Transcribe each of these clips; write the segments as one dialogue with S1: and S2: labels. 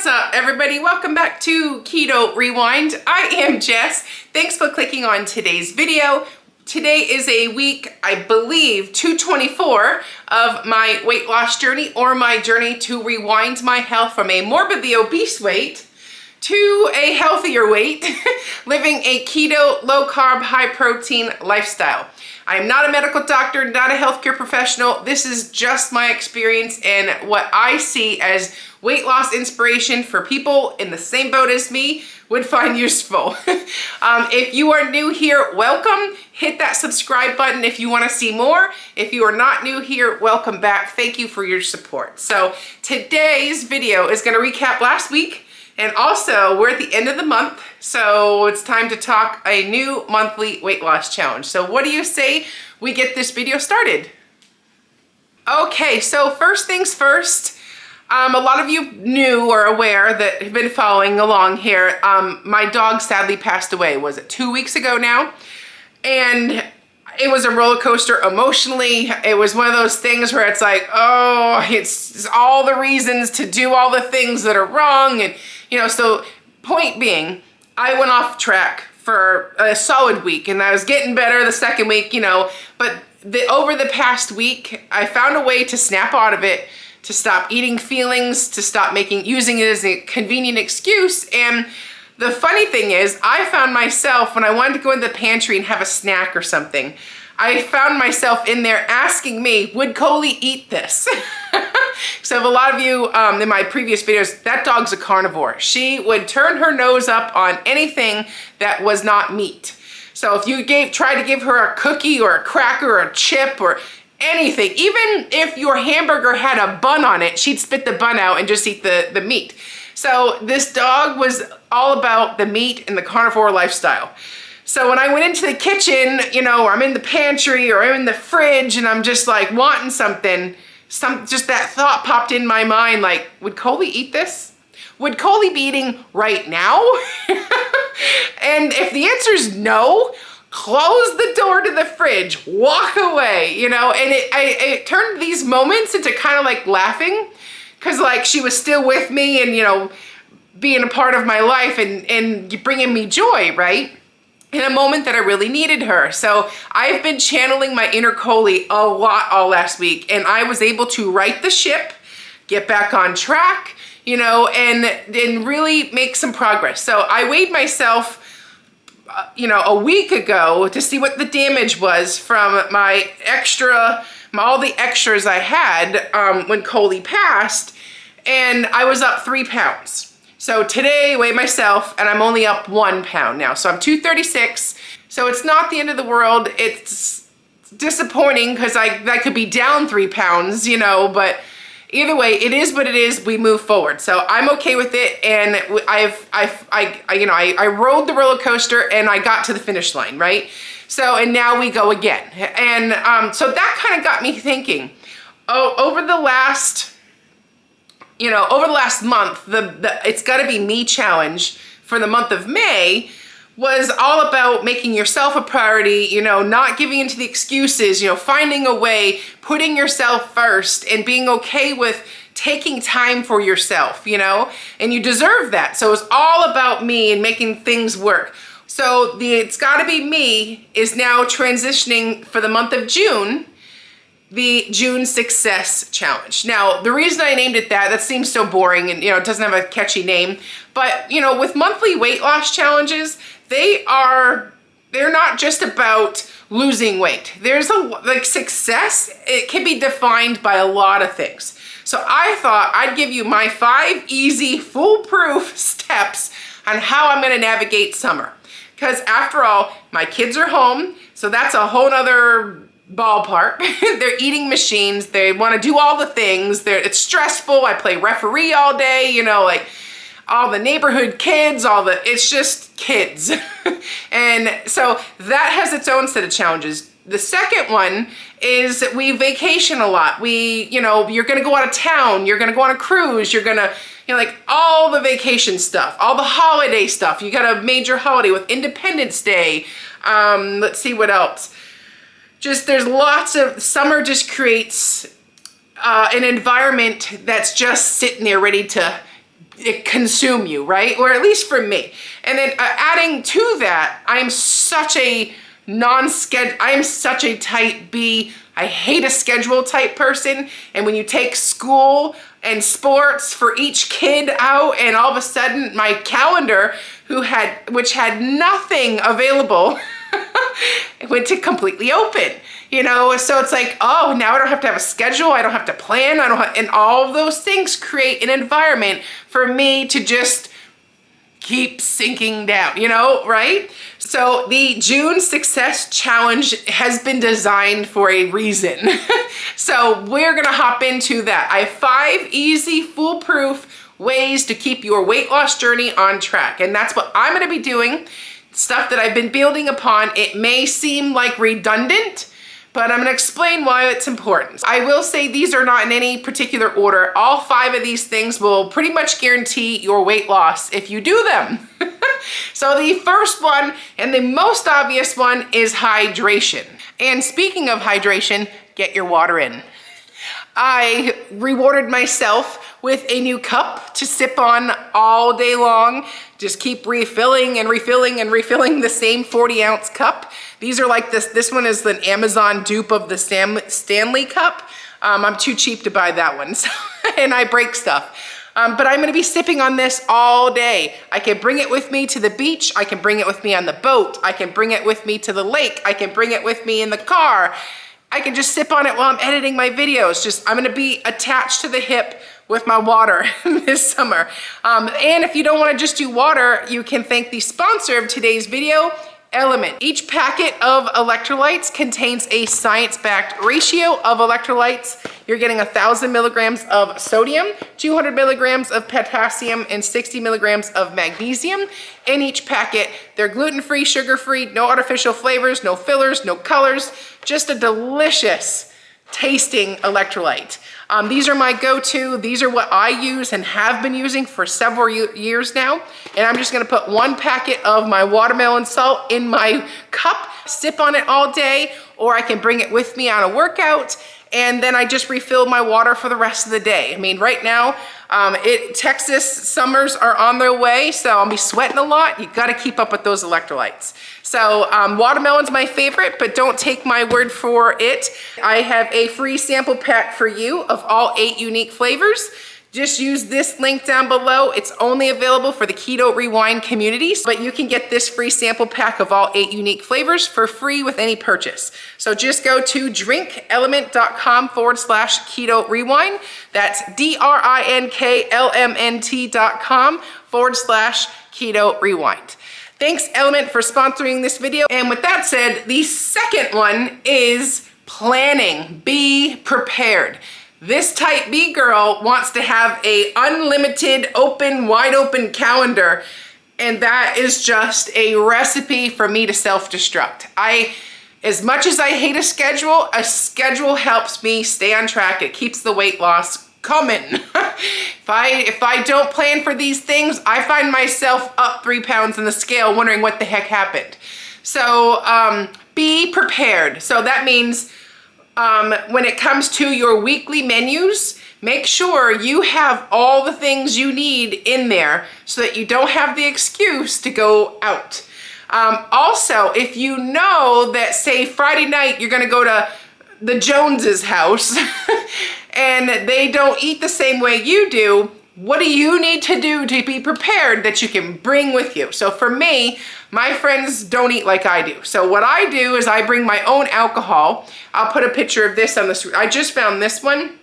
S1: What's up, everybody? Welcome back to Keto Rewind. I am Jess. Thanks for clicking on today's video. Today is a week, I believe, 224 of my weight loss journey, or my journey to rewind my health from a morbidly obese weight to a healthier weight, living a keto, low carb, high protein lifestyle. I am not a medical doctor, not a healthcare professional. This is just my experience and what I see as weight loss inspiration for people in the same boat as me would find useful. If you are new here, welcome. Hit that subscribe button if you want to see more. If you are not new here, welcome back. Thank you for your support. So today's video is going to recap last week. And also, we're at the end of the month, so it's time to talk a new monthly weight loss challenge. So what do you say we get this video started? Okay, so first things first, a lot of you knew or aware that have been following along here. My dog sadly passed away, was it 2 weeks ago now? And it was a roller coaster emotionally. It was one of those things where it's like, oh, it's all the reasons to do all the things that are wrong. And, you know, so point being, I went off track for a solid week and I was getting better the second week, you know, but over the past week, I found a way to snap out of it, to stop eating feelings, to stop using it as a convenient excuse. And the funny thing is, I found myself, when I wanted to go in the pantry and have a snack or something, I found myself in there asking me, would Coley eat this? So a lot of you in my previous videos, that dog's a carnivore. She would turn her nose up on anything that was not meat. So if you tried to give her a cookie or a cracker or a chip or anything, even if your hamburger had a bun on it, she'd spit the bun out and just eat the meat. So this dog was all about the meat and the carnivore lifestyle. So when I went into the kitchen, you know, or I'm in the pantry or I'm in the fridge and I'm just like wanting something, just that thought popped in my mind, like, would Coley eat this? Would Coley be eating right now? And if the answer is no, close the door to the fridge, walk away, you know? And it turned these moments into kind of like laughing, because like she was still with me and, you know, being a part of my life and bringing me joy, right? In a moment that I really needed her. So I've been channeling my inner Coley a lot all last week, and I was able to right the ship, get back on track, you know, and really make some progress. So I weighed myself, you know, a week ago to see what the damage was from all the extras I had when Coley passed, and I was up 3 pounds. So today I weighed myself and I'm only up 1 pound now. So I'm 236. So it's not the end of the world. It's disappointing because I could be down 3 pounds, you know, but either way, it is what it is. We move forward. So I'm okay with it. And I rode the roller coaster and I got to the finish line, right? So, and now we go again. And so that kind of got me thinking, over the last month, the It's Gotta Be Me challenge for the month of May was all about making yourself a priority, you know, not giving into the excuses, you know, finding a way, putting yourself first and being okay with taking time for yourself, you know, and you deserve that. So it's all about me and making things work. So the It's Gotta Be Me is now transitioning for the month of June, the June Success Challenge. Now, the reason I named it that seems so boring and, you know, it doesn't have a catchy name, but, you know, with monthly weight loss challenges, they're not just about losing weight. There's success, it can be defined by a lot of things. So I thought I'd give you my 5 easy, foolproof steps on how I'm gonna navigate summer. Because after all, my kids are home, so that's a whole nother ballpark. They're eating machines. They want to do all the things. It's stressful. I play referee all day, you know, like all the neighborhood kids, it's just kids. And so that has its own set of challenges. The second one is that we vacation a lot. You know, you're going to go out of town. You're going to go on a cruise. You're going to, you know, like all the vacation stuff, all the holiday stuff. You got a major holiday with Independence Day. Let's see what else. There's lots of, summer just creates an environment that's just sitting there ready to consume you, right? Or at least for me. And then adding to that, I am such a type B. I hate a schedule type person. And when you take school and sports for each kid out, and all of a sudden my calendar, which had nothing available, went to completely open. You know, so it's like, oh, now I don't have to have a schedule. I don't have to plan. And all of those things create an environment for me to just keep sinking down, you know, right? So the June Success Challenge has been designed for a reason. So we're gonna hop into that. I have 5 easy, foolproof ways to keep your weight loss journey on track. And that's what I'm gonna be doing, stuff that I've been building upon. It may seem like redundant, but I'm gonna explain why it's important. I will say these are not in any particular order. All 5 of these things will pretty much guarantee your weight loss if you do them. So the first one, and the most obvious one, is hydration. And speaking of hydration, get your water in. I rewarded myself with a new cup to sip on all day long. Just keep refilling and refilling and refilling the same 40-ounce cup. These are like this one is an Amazon dupe of the Stanley cup. I'm too cheap to buy that one, so, and I break stuff. But I'm gonna be sipping on this all day. I can bring it with me to the beach. I can bring it with me on the boat. I can bring it with me to the lake. I can bring it with me in the car. I can just sip on it while I'm editing my videos. I'm gonna be attached to the hip with my water this summer. And if you don't wanna just do water, you can thank the sponsor of today's video, Element. Each packet of electrolytes contains a science-backed ratio of electrolytes. You're getting 1,000 milligrams of sodium, 200 milligrams of potassium, and 60 milligrams of magnesium in each packet. They're gluten-free, sugar-free, no artificial flavors, no fillers, no colors, just a delicious tasting electrolyte. These are my go-to. These are what I use and have been using for several years now. And I'm just gonna put 1 packet of my watermelon salt in my cup, sip on it all day, or I can bring it with me on a workout, and then I just refill my water for the rest of the day. I mean, right now, Texas summers are on their way, so I'll be sweating a lot. You gotta keep up with those electrolytes. So watermelon's my favorite, but don't take my word for it. I have a free sample pack for you of all 8 unique flavors. Just use this link down below. It's only available for the Keto Rewind community, but you can get this free sample pack of all 8 unique flavors for free with any purchase. So just go to drinkelement.com/Keto Rewind. That's DRINKLMNT.com/Keto Rewind. Thanks, Element, for sponsoring this video. And with that said, the second one is planning. Be prepared. This type B girl wants to have a unlimited, wide open calendar, and that is just a recipe for me to self-destruct. As much as I hate a schedule helps me stay on track. It keeps the weight loss coming. If I don't plan for these things, I find myself up 3 pounds in the scale wondering what the heck happened. So be prepared. So that means when it comes to your weekly menus, make sure you have all the things you need in there so that you don't have the excuse to go out. Also, if you know that, say, Friday night you're gonna go to the Joneses' house and they don't eat the same way you do, what do you need to do to be prepared that you can bring with you? So for me, my friends don't eat like I do. So what I do is I bring my own alcohol. I'll put a picture of this on the screen. I just found this one.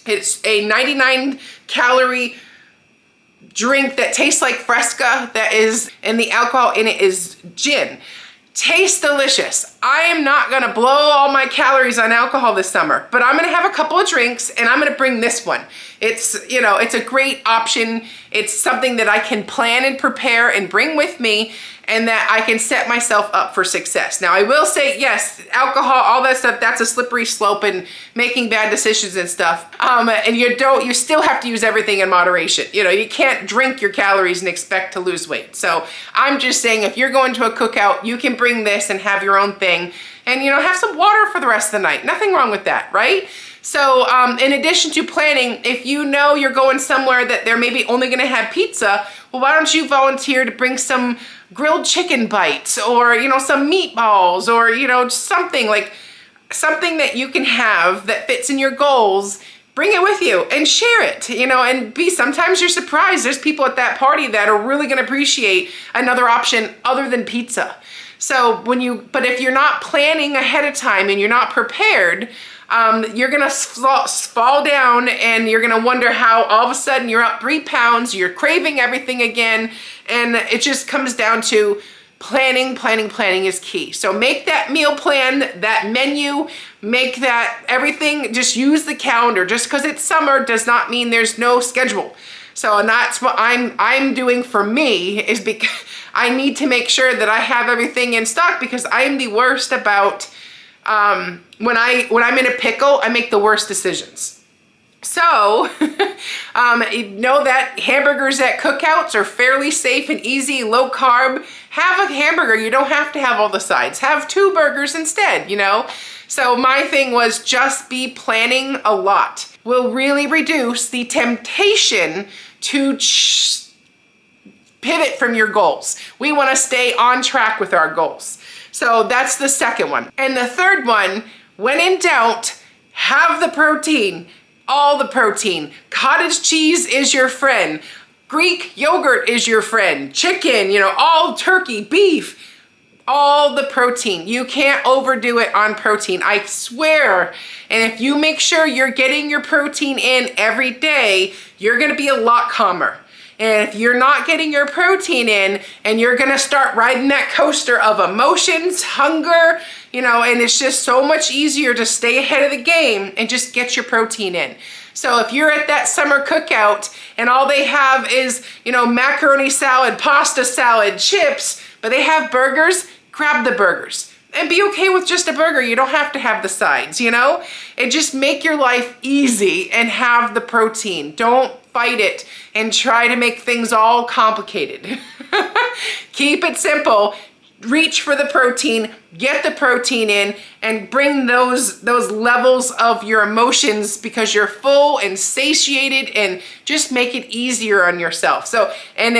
S1: It's a 99 calorie drink that tastes like Fresca, and the alcohol in it is gin. Tastes delicious. I am not gonna blow all my calories on alcohol this summer, but I'm gonna have a couple of drinks and I'm gonna bring this one. It's a great option. It's something that I can plan and prepare and bring with me, and that I can set myself up for success. Now I will say, yes, alcohol, all that stuff, that's a slippery slope and making bad decisions and stuff. And you still have to use everything in moderation. You can't drink your calories and expect to lose weight. So I'm just saying, if you're going to a cookout, you can bring this and have your own thing and have some water for the rest of the night. Nothing wrong with that, right? So in addition to planning, if you know you're going somewhere that they're maybe only gonna have pizza, well, why don't you volunteer to bring some grilled chicken bites or, you know, some meatballs or, you know, something that you can have that fits in your goals. Bring it with you and share it, you know, and sometimes you're surprised. There's people at that party that are really gonna appreciate another option other than pizza. So but if you're not planning ahead of time and you're not prepared, you're gonna fall down and you're gonna wonder how all of a sudden you're up 3 pounds, you're craving everything again, and it just comes down to planning is key. So make that meal plan, that menu, make that everything, just use the calendar. Just because it's summer does not mean there's no schedule. So, and that's what I'm doing for me, is because I need to make sure that I have everything in stock, because I'm the worst about, when I'm in a pickle, I make the worst decisions. So, you know that hamburgers at cookouts are fairly safe and easy, low carb. Have a hamburger. You don't have to have all the sides. Have 2 burgers instead, you know? So my thing was just be planning a lot. Will really reduce the temptation to pivot from your goals. We want to stay on track with our goals. So that's the second one. And the third one, when in doubt, have the protein. All the protein. Cottage cheese is your friend. Greek yogurt is your friend. Chicken, you know, all turkey, beef, all the protein. You can't overdo it on protein, I swear. And if you make sure you're getting your protein in every day, you're gonna be a lot calmer. And if you're not getting your protein in, and you're gonna start riding that coaster of emotions, hunger, you know, and it's just so much easier to stay ahead of the game and just get your protein in. So if you're at that summer cookout and all they have is, you know, macaroni salad, pasta salad, chips, but they have burgers, grab the burgers. And be okay with just a burger. You don't have to have the sides, you know? And just make your life easy and have the protein. Don't fight it and try to make things all complicated. Keep it simple. Reach for the protein, get the protein in, and bring those levels of your emotions, because you're full and satiated, and just make it easier on yourself. So, and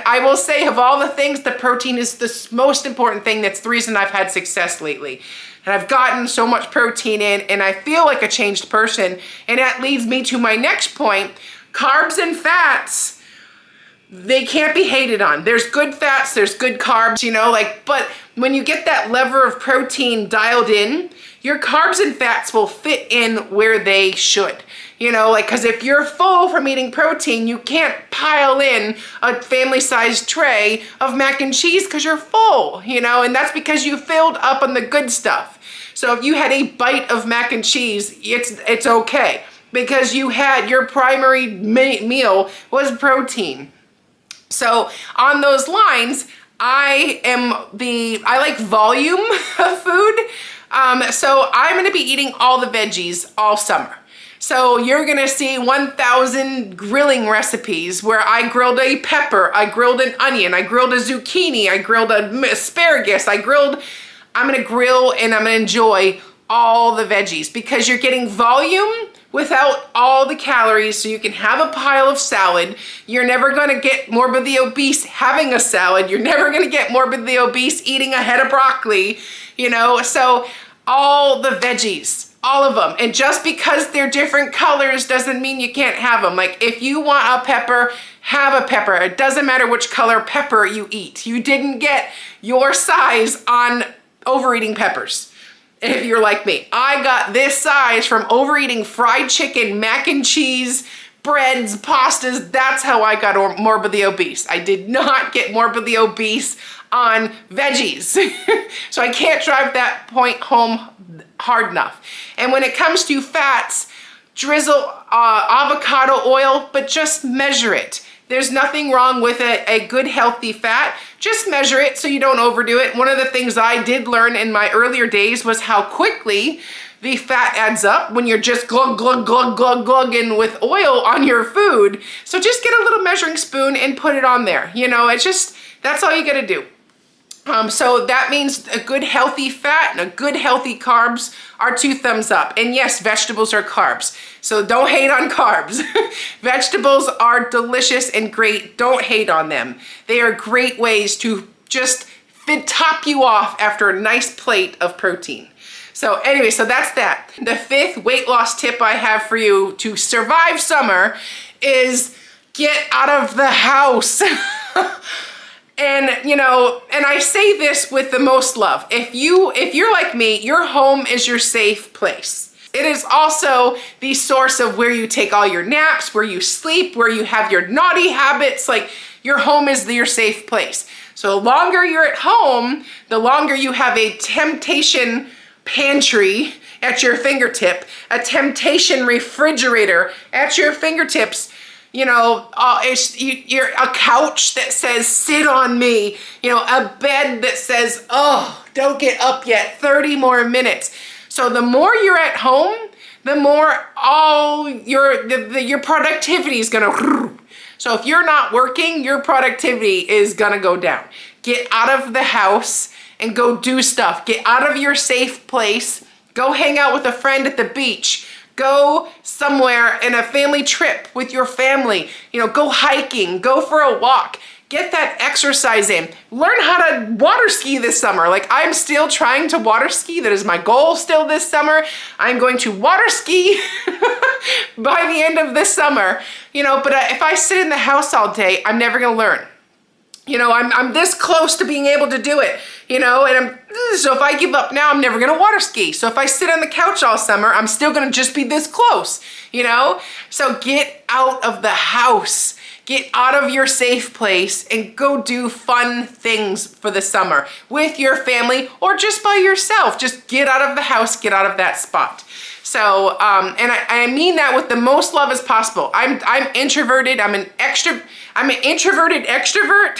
S1: I will say, of all the things, the protein is the most important thing. That's the reason I've had success lately. And I've gotten so much protein in, and I feel like a changed person. And that leads me to my next point. Carbs and fats, they can't be hated on. There's good fats, there's good carbs, you know, but when you get that level of protein dialed in, your carbs and fats will fit in where they should. You know, because if you're full from eating protein, you can't pile in a family-sized tray of mac and cheese because you're full, you know, and that's because you filled up on the good stuff. So if you had a bite of mac and cheese, it's okay, because you had your primary meal was protein. So on those lines, I like volume of food. So I'm gonna be eating all the veggies all summer. So you're gonna see 1,000 grilling recipes where I grilled a pepper, I grilled an onion, I grilled a zucchini, I grilled an asparagus, I'm gonna grill and I'm gonna enjoy all the veggies, because you're getting volume without all the calories, so you can have a pile of salad. You're never gonna get morbidly obese having a salad. You're never gonna get morbidly obese eating a head of broccoli, you know? So all the veggies, all of them. And just because they're different colors doesn't mean you can't have them. Like, if you want a pepper, have a pepper. It doesn't matter which color pepper you eat. You didn't get your size on overeating peppers. If you're like me, I got this size from overeating fried chicken, mac and cheese, breads, pastas. That's how I got morbidly obese. I did not get morbidly obese on veggies. So I can't drive that point home hard enough. And when it comes to fats, drizzle avocado oil, but just measure it. There's nothing wrong with a good healthy fat. Just measure it so you don't overdo it. One of the things I did learn in my earlier days was how quickly the fat adds up when you're just glug, glug, glug, glug, glugging with oil on your food. So just get a little measuring spoon and put it on there. You know, it's just, that's all you gotta do. So that means a good healthy fat and a good healthy carbs are 2 thumbs up. And yes, vegetables are carbs. So don't hate on carbs. Vegetables are delicious and great. Don't hate on them. They are great ways to just top you off after a nice plate of protein. So anyway, so that's that. The 5th weight loss tip I have for you to survive summer is get out of the house. And, you know, and I say this with the most love. If you're like me, your home is your safe place. It is also the source of where you take all your naps, where you sleep, where you have your naughty habits. Like, your home is your safe place. So the longer you're at home, the longer you have a temptation pantry at your fingertip, a temptation refrigerator at your fingertips. You know, you're a couch that says, sit on me. You know, a bed that says, oh, don't get up yet, 30 more minutes. So the more you're at home, the more all your productivity is gonna. So if you're not working, your productivity is gonna go down. Get out of the house and go do stuff. Get out of your safe place. Go hang out with a friend at the beach. Go somewhere in a family trip with your family. You know, go hiking, go for a walk. Get that exercise in. Learn how to water ski this summer. Like, I'm still trying to water ski. That is my goal still this summer. I'm going to water ski by the end of this summer. You know, but if I sit in the house all day, I'm never gonna learn. You know, I'm this close to being able to do it, you know, and so if I give up now, I'm never gonna water ski. So if I sit on the couch all summer, I'm still gonna just be this close, you know? So get out of the house, get out of your safe place and go do fun things for the summer with your family or just by yourself. Just get out of the house, get out of that spot. So, and I mean that with the most love as possible. I'm introverted, I'm an introverted extrovert.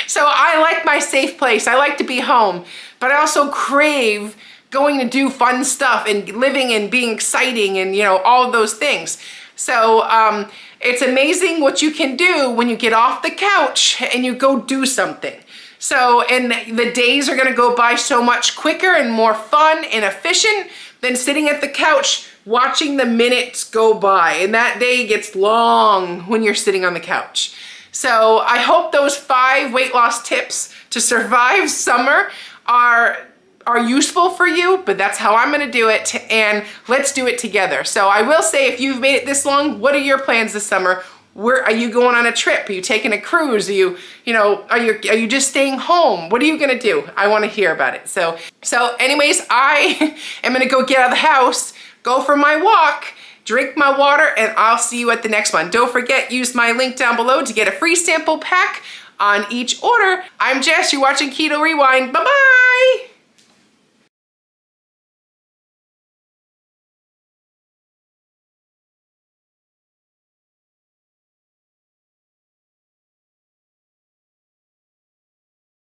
S1: So I like my safe place. I like to be home, but I also crave going to do fun stuff and living and being exciting and, you know, all of those things. So it's amazing what you can do when you get off the couch and you go do something. So, and the days are gonna go by so much quicker and more fun and efficient than sitting at the couch watching the minutes go by. And that day gets long when you're sitting on the couch. So I hope those 5 weight loss tips to survive summer are useful for you, but that's how I'm gonna do it, and let's do it together. So I will say, if you've made it this long, what are your plans this summer? Where are you going on a trip? Are you taking a cruise? Are you are you just staying home? What are you gonna do? I wanna hear about it. So anyways, I am gonna go get out of the house, go for my walk, drink my water, and I'll see you at the next one. Don't forget, use my link down below to get a free sample pack on each order. I'm Jess, you're watching Keto Rewind. Bye-bye.